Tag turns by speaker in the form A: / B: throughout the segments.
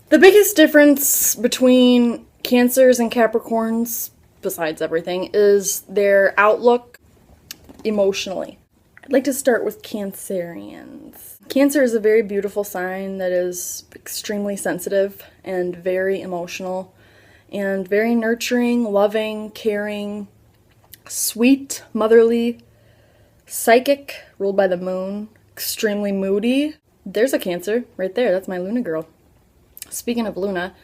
A: The biggest difference between Cancers and Capricorns, besides everything, is their outlook emotionally. I'd like to start with Cancerians. Cancer is a very beautiful sign that is extremely sensitive and very emotional and very nurturing, loving, caring, sweet, motherly, psychic, ruled by the moon, extremely moody. There's a Cancer right there. That's my Luna girl. Speaking of Luna,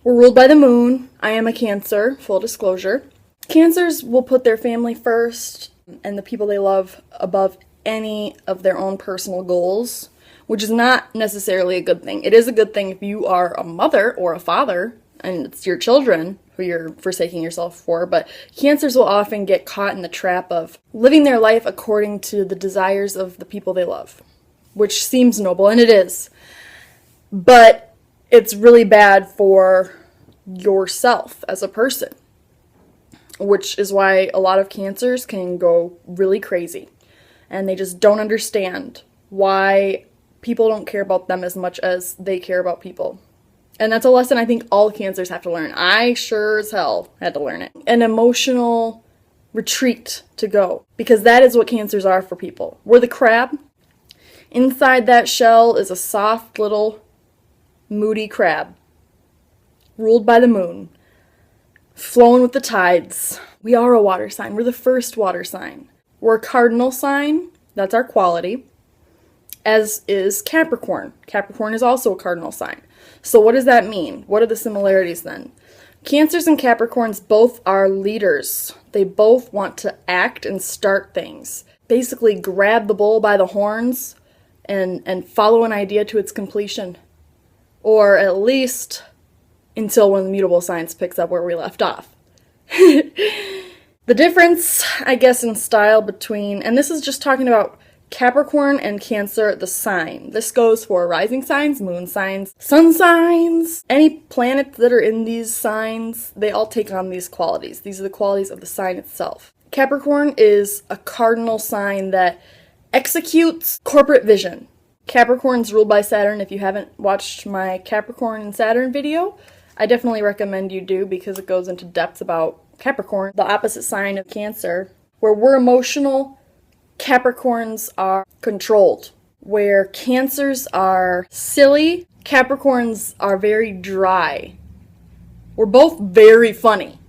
A: we're ruled by the moon. I am a Cancer, full disclosure. Cancers will put their family first and the people they love above any of their own personal goals, which is not necessarily a good thing. It is a good thing if you are a mother or a father and it's your children who you're forsaking yourself for, but Cancers will often get caught in the trap of living their life according to the desires of the people they love, which seems noble, and it is. But it's really bad for yourself as a person, which is why a lot of Cancers can go really crazy. And they just don't understand why people don't care about them as much as they care about people. And that's a lesson I think all Cancers have to learn. I sure as hell had to learn it. An emotional retreat to go. Because that is what Cancers are for people. We're the crab. Inside that shell is a soft little moody crab. Ruled by the moon. Flowing with the tides. We are a water sign. We're the first water sign. We're a cardinal sign. That's our quality. As is Capricorn. Capricorn is also a cardinal sign. So what does that mean? What are the similarities then? Cancers and Capricorns both are leaders. They both want to act and start things. Basically grab the bull by the horns and follow an idea to its completion. Or at least until one of the mutable signs picks up where we left off. The difference, I guess, in style between, and this is just talking about Capricorn and Cancer, the sign. This goes for rising signs, moon signs, sun signs. Any planets that are in these signs, they all take on these qualities. These are the qualities of the sign itself. Capricorn is a cardinal sign that executes corporate vision. Capricorn's ruled by Saturn. If you haven't watched my Capricorn and Saturn video, I definitely recommend you do because it goes into depth about Capricorn, the opposite sign of Cancer. Where we're emotional, Capricorns are controlled. Where Cancers are silly, Capricorns are very dry. We're both very funny,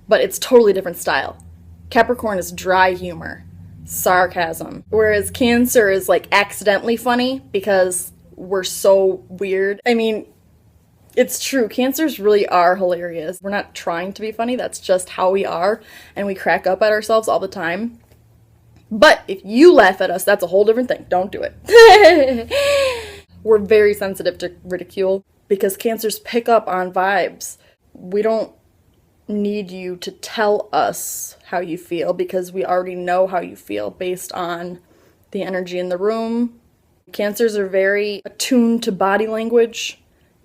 A: but it's totally different style. Capricorn is dry humor, sarcasm, whereas Cancer is like accidentally funny because we're so weird. I mean, it's true. Cancers really are hilarious. We're not trying to be funny. That's just how we are. And we crack up at ourselves all the time. But if you laugh at us, that's a whole different thing. Don't do it. We're very sensitive to ridicule because Cancers pick up on vibes. We don't need you to tell us how you feel because we already know how you feel based on the energy in the room. Cancers are very attuned to body language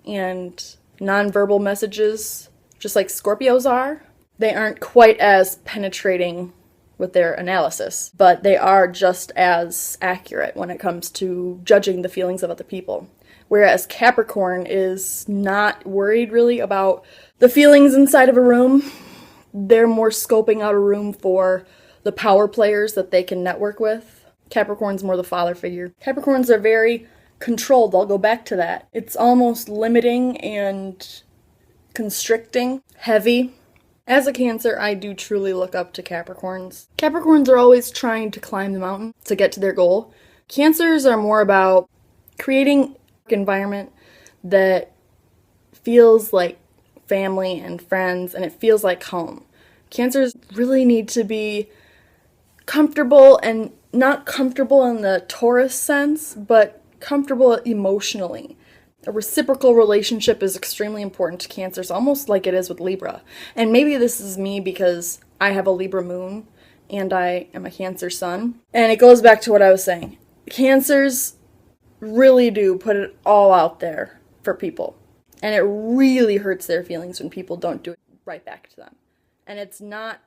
A: and nonverbal messages, just like Scorpios are. They aren't quite as penetrating with their analysis, but they are just as accurate when it comes to judging the feelings of other people. Whereas Capricorn is not worried really about the feelings inside of a room. They're more scoping out a room for the power players that they can network with. Capricorn's more the father figure. Capricorns are very controlled. I'll go back to that. It's almost limiting and constricting, heavy. As a Cancer, I do truly look up to Capricorns. Capricorns are always trying to climb the mountain to get to their goal. Cancers are more about creating an environment that feels like family and friends, and it feels like home. Cancers really need to be comfortable, and not comfortable in the Taurus sense, but comfortable emotionally. A reciprocal relationship is extremely important to Cancers, almost like it is with Libra. And maybe this is me because I have a Libra moon and I am a Cancer sun. And it goes back to what I was saying. Cancers really do put it all out there for people. And it really hurts their feelings when people don't do it right back to them. And it's not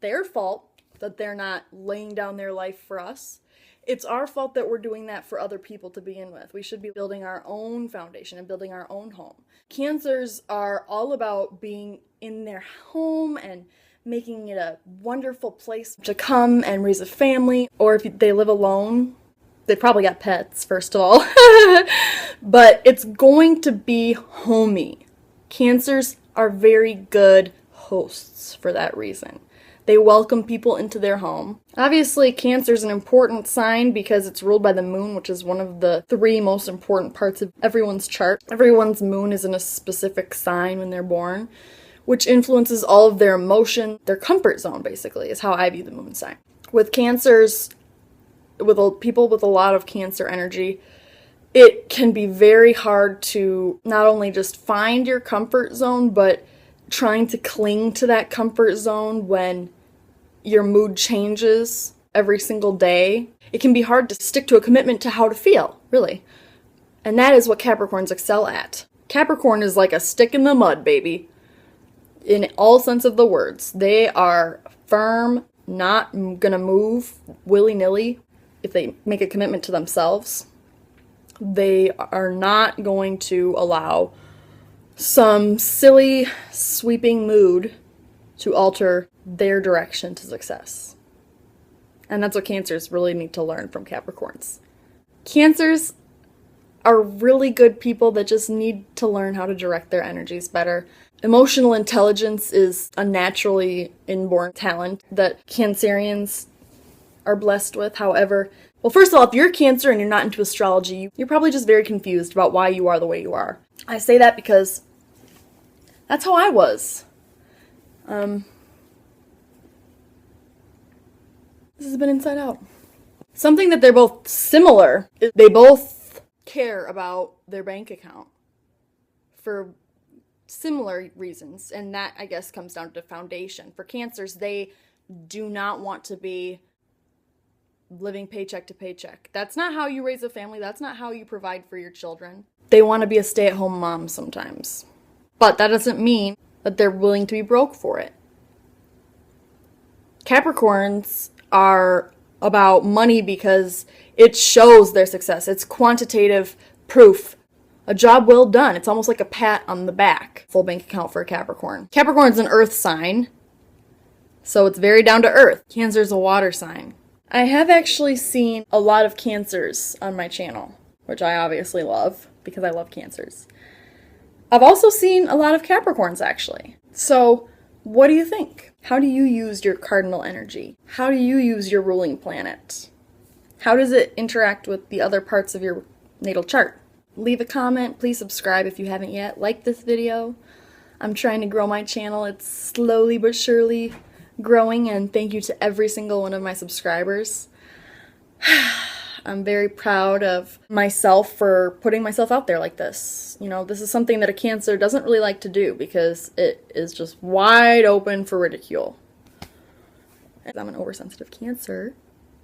A: their fault that they're not laying down their life for us. It's our fault that we're doing that for other people to begin with. We should be building our own foundation and building our own home. Cancers are all about being in their home and making it a wonderful place to come and raise a family. Or if they live alone, they probably got pets, first of all. But it's going to be homey. Cancers are very good hosts for that reason. They welcome people into their home. Obviously, Cancer is an important sign because it's ruled by the moon, which is one of the 3 most important parts of everyone's chart. Everyone's moon is in a specific sign when they're born, which influences all of their emotion. Their comfort zone, basically, is how I view the moon sign. With Cancers, with people with a lot of Cancer energy, it can be very hard to not only just find your comfort zone, but trying to cling to that comfort zone when your mood changes every single day. It can be hard to stick to a commitment to how to feel, really. And that is what Capricorns excel at. Capricorn is like a stick in the mud, baby. In all sense of the words. They are firm, not gonna move willy-nilly if they make a commitment to themselves. They are not going to allow some silly, sweeping mood to alter their direction to success. And that's what Cancers really need to learn from Capricorns. Cancers are really good people that just need to learn how to direct their energies better. Emotional intelligence is a naturally inborn talent that Cancerians are blessed with. However, well, first of all, if you're Cancer and you're not into astrology, you're probably just very confused about why you are the way you are. I say that because that's how I was. This has been Inside Out. Something that they're both similar is they both care about their bank account for similar reasons, and that, I guess, comes down to foundation. For Cancers, they do not want to be living paycheck to paycheck. That's not how you raise a family. That's not how you provide for your children. They want to be a stay-at-home mom sometimes. But that doesn't mean that they're willing to be broke for it. Capricorns are about money because it shows their success. It's quantitative proof. A job well done. It's almost like a pat on the back. Full bank account for a Capricorn. Capricorn's an earth sign, so it's very down to earth. Cancer's a water sign. I have actually seen a lot of Cancers on my channel, which I obviously love because I love Cancers. I've also seen a lot of Capricorns, actually. So, what do you think? How do you use your cardinal energy? How do you use your ruling planet? How does it interact with the other parts of your natal chart? Leave a comment. Please subscribe if you haven't yet. Like this video. I'm trying to grow my channel. It's slowly but surely growing, and thank you to every single one of my subscribers. I'm very proud of myself for putting myself out there like this. You know, this is something that a Cancer doesn't really like to do because it is just wide open for ridicule. I'm an oversensitive Cancer.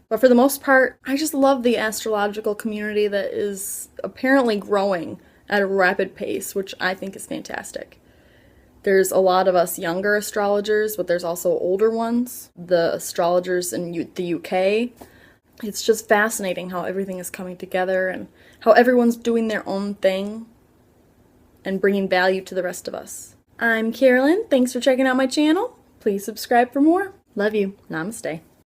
A: But for the most part, I just love the astrological community that is apparently growing at a rapid pace, which I think is fantastic. There's a lot of us younger astrologers, but there's also older ones. The astrologers in the UK. It's just fascinating how everything is coming together and how everyone's doing their own thing and bringing value to the rest of us. I'm Carolyn. Thanks for checking out my channel. Please subscribe for more. Love you. Namaste.